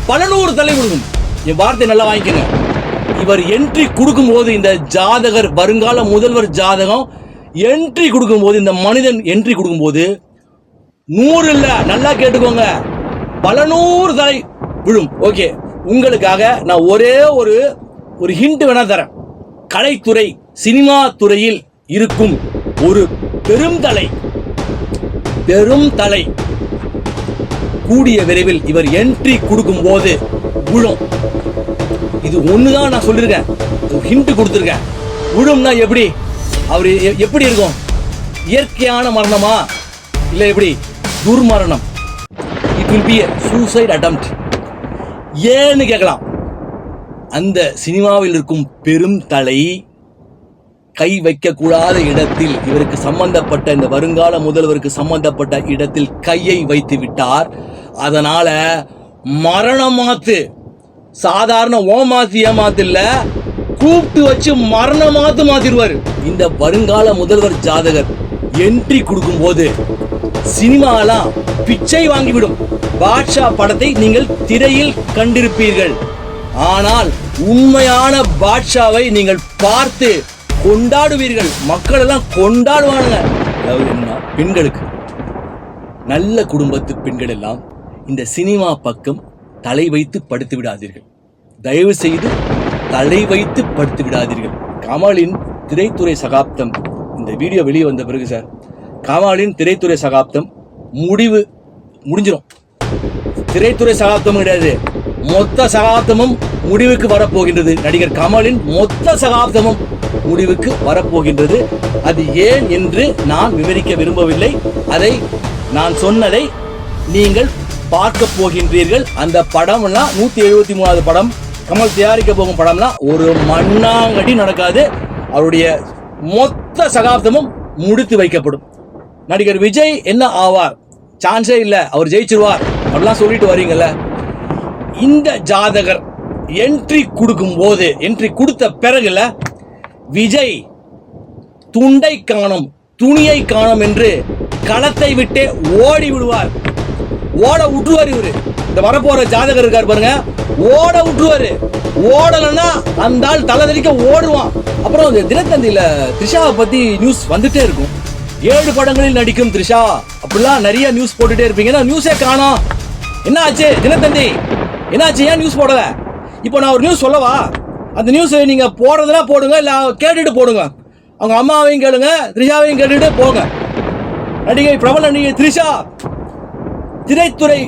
பல நூறு தலை விழுகும். என் வார்த்தை நல்லா வாங்கிக்கங்க. இவர் என்ட்ரி கொடுக்கும் போது, இந்த ஜாதகர் வருங்கால முதல்வர் ஜாதகம் என்ட்ரி கொடுக்கும் போது, இந்த மனிதன் என்ட்ரி கொடுக்கும் போது 100 இல்ல, நல்லா கேட்டுக்கோங்க, பல நூறு தலை விழும். ஓகே, உங்களுக்காக நான் ஒரே ஒரு ஹிண்ட் வேணா தரேன். கலைத்துறை, சினிமா துறையில் இருக்கும் ஒரு பெரும் தலை கூடிய விரைவில் இவர் என்ட்ரி கொடுக்கும் போது விழும். இது ஒண்ணுதான் நான் சொல்லிருக்கேன், ஹிண்ட் கொடுத்திருக்கேன். விழும்னா எப்படி, அவர் எப்படி இருக்கும்? இயற்கையான மரணமா இல்ல எப்படி துர்மரணம்? It will be suicide attempt. ஏன்னு கேட்கலாம். அந்த சினிமாவில் இருக்கும் பெரும் தலை கை வைக்கக்கூடாத இடத்தில், இவருக்கு சம்பந்தப்பட்ட, இந்த வருங்கால முதல்வருக்கு சம்பந்தப்பட்ட இடத்தில் கையை வைத்து விட்டார். அதனால மரணமாத்து, சாதாரண ஓமாத்து ஏமாத்து இல்ல, கூப்பிட்டு வச்சு மரணமாத்து மாத்திடுவார். இந்த வருங்கால முதல்வர் ஜாதகர் என்ட்ரி கொடுக்கும் போது சினிமாலாம் பிச்சை வாங்கிவிடும். பாட்ஷா படத்தை நீங்கள் திரையில் கண்டிருப்பீர்கள். ஆனால் உண்மையான பாட்ஷாவை நீங்கள் பார்த்து கொண்டாடுவீர்கள். மக்கள் எல்லாம் கொண்டாடுவாங்க. அதாவது என்ன, பெண்களுக்கு, நல்ல குடும்பத்து பெண்கள் எல்லாம் இந்த சினிமா பக்கம் தலை வைத்து படுத்து விடாதீர்கள். தயவு செய்து தலை வைத்து படுத்து விடாதீர்கள். கமலின் திரைத்துறை சகாப்தம், இந்த வீடியோ வெளியே வந்த பிறகு சார், கமலின் திரைத்துறை சகாப்தம் முடிஞ்சிடும். திரைத்துறை சகாப்தம் கிடையாது, மொத்த சகாப்தமும் முடிவுக்கு வரப்போகின்றது. நடிகர் கமலின் மொத்த சகாப்தமும் முடிவுக்கு வரப்போகின்றது. அது ஏன் என்று நான் விவரிக்க விரும்பவில்லை. அதை நான் சொன்னதை நீங்கள் பார்க்க போகின்றீர்கள். அந்த படம்லாம் 173வது படம், கமல் தயாரிக்க போகும் படம்லாம் ஒரு மண்ணாங்கடி நடக்காது. அவருடைய மொத்த சகாப்தமும் முடித்து வைக்கப்படும். நடிகர் விஜய் என்ன ஆவார்? சான்ஸே இல்லை, அவர் ஜெயிச்சிருவார் அப்படிலாம் சொல்லிட்டு வரீங்கல்ல. இந்த ஜாதகர் என்ட்ரி கொடுக்கும் போது, என்ட்ரி கொடுத்த பிறகுல விஜய் துண்டை காணும், துணியை காணும் என்று களத்தை விட்டே ஓடி விடுவார். ஓட விட்டுருவார். இவரு இந்த வரப்போற ஜாதகர் இருக்கார் பாருங்க, ஓட விட்டுருவாரு. ஓடலன்னா அந்த ஆள் தலை தெறிக்க ஓடுவான். அப்புறம் இந்த தினத்தந்தியில த்ரிஷாவை பத்தி நியூஸ் வந்துட்டே இருக்கும். 7 படங்களில் நடிக்கும் த்ரிஷா அப்படிலாம் நிறைய நியூஸ் போட்டுட்டே இருப்பீங்க. நியூஸே காணோம். என்ன ஆச்சு தினத்தந்தி, என்னாச்சு, ஏன் நியூஸ் போடல? இப்போ நான் ஒரு நியூஸ் சொல்லவா? அந்த நியூஸ் நீங்க போடுறதுனா போடுங்க, இல்ல கேட்டுட்டு போடுங்க. அவங்க அம்மாவையும் கேளுங்க, த்ரிஷாவையும் கேட்டுட்டு போங்க. பிரபல நடிகை த்ரிஷா திரைத்துறை